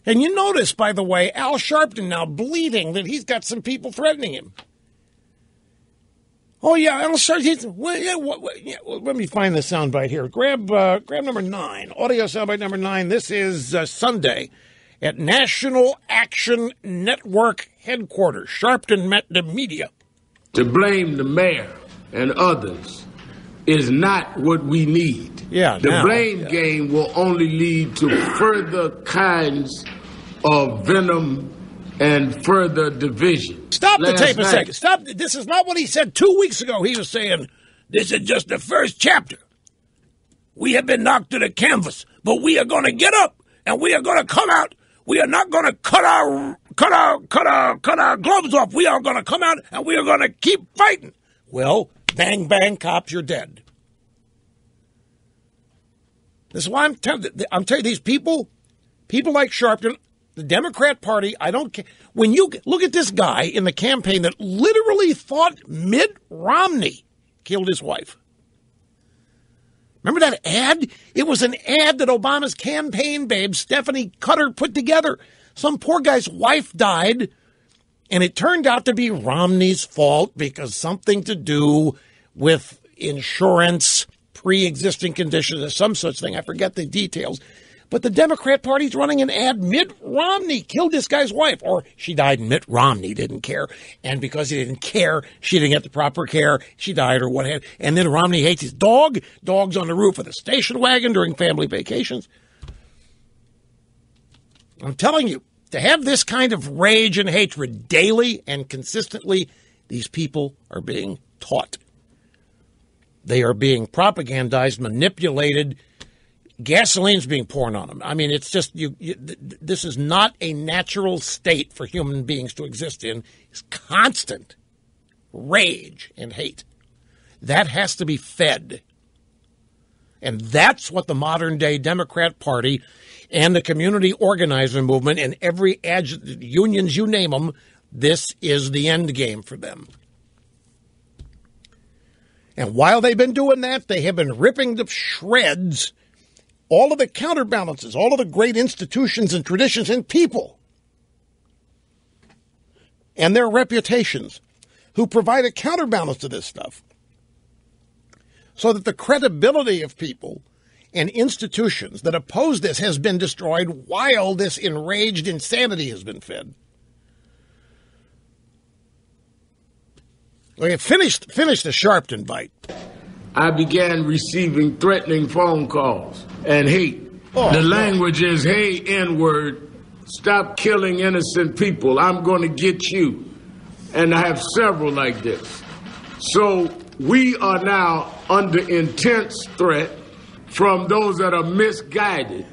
And you notice, by the way, Al Sharpton now bleeding that he's got some people threatening him. Oh, yeah, Al Sharpton. Let me find the soundbite here. Grab number 9, audio soundbite number 9. This is Sunday at National Action Network headquarters. Sharpton met the media. To blame the mayor and others is not what we need. The blame game will only lead to further kinds of venom and further division. Stop the tape a second. Stop. This is not what he said 2 weeks ago. He was saying, this is just the first chapter. We have been knocked to the canvas, but we are going to get up and we are going to come out. We are not going to cut our gloves off. We are going to come out and we are going to keep fighting. Well, bang, bang, cops, you're dead. This is why I'm telling you, these people like Sharpton, the Democrat Party, I don't care. When you look at this guy in the campaign that literally thought Mitt Romney killed his wife. Remember that ad? It was an ad that Obama's campaign babe, Stephanie Cutter, put together. Some poor guy's wife died, and it turned out to be Romney's fault because something to do with insurance, pre-existing conditions, or some such thing. I forget the details. But the Democrat Party's running an ad. Mitt Romney killed this guy's wife. Or she died and Mitt Romney didn't care. And because he didn't care, she didn't get the proper care. She died or what have you. And then Romney hates his dog. Dog's on the roof of the station wagon during family vacations. I'm telling you, to have this kind of rage and hatred daily and consistently, these people are being taught. They are being propagandized, manipulated. Gasoline's being poured on them. I mean, it's just, this is not a natural state for human beings to exist in. It's constant rage and hate. That has to be fed. And that's what the modern day Democrat Party and the community organizer movement and every unions, you name them, this is the end game for them. And while they've been doing that, they have been ripping to shreds all of the counterbalances, all of the great institutions and traditions and people and their reputations who provide a counterbalance to this stuff so that the credibility of people and institutions that oppose this has been destroyed while this enraged insanity has been fed. Okay, finish the Sharpton bite. I began receiving threatening phone calls and hate. The language is, hey, N-word, stop killing innocent people. I'm going to get you. And I have several like this. So we are now under intense threat from those that are misguided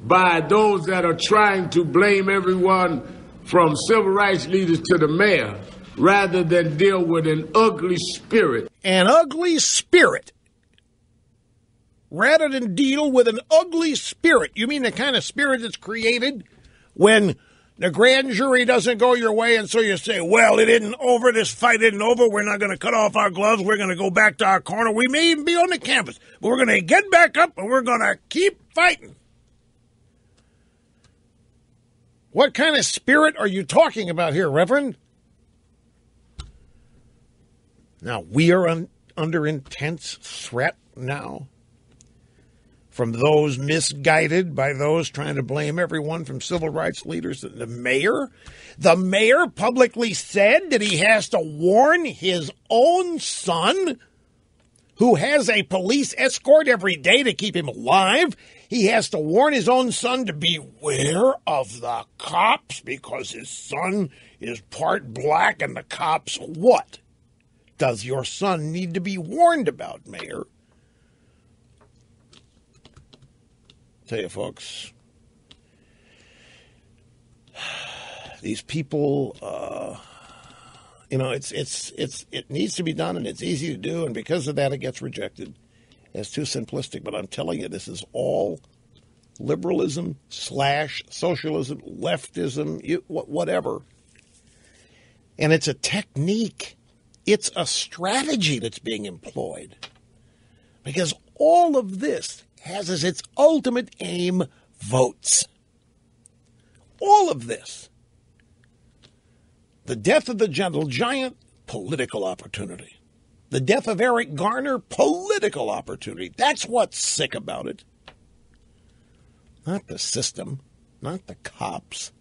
by those that are trying to blame everyone from civil rights leaders to the mayor rather than deal with an ugly spirit. An ugly spirit. Rather than deal with an ugly spirit. You mean the kind of spirit that's created when the grand jury doesn't go your way and so you say, well, it isn't over, this fight isn't over, we're not going to cut off our gloves, we're going to go back to our corner, we may even be on the campus, but we're going to get back up and we're going to keep fighting. What kind of spirit are you talking about here, Reverend? Now, we are under intense threat now from those misguided by those trying to blame everyone from civil rights leaders. The mayor publicly said that he has to warn his own son, who has a police escort every day to keep him alive. He has to warn his own son to beware of the cops because his son is part black and the cops what? Does your son need to be warned about, Mayor? Tell you, folks, these people, it needs to be done and it's easy to do, and because of that, it gets rejected as too simplistic. But I'm telling you, this is all liberalism / socialism, leftism, whatever, and it's a technique. It's a strategy that's being employed because all of this has as its ultimate aim votes. all of this. The death of the Gentle Giant, political opportunity. The death of Eric Garner, political opportunity. That's what's sick about it. Not the system, not the cops.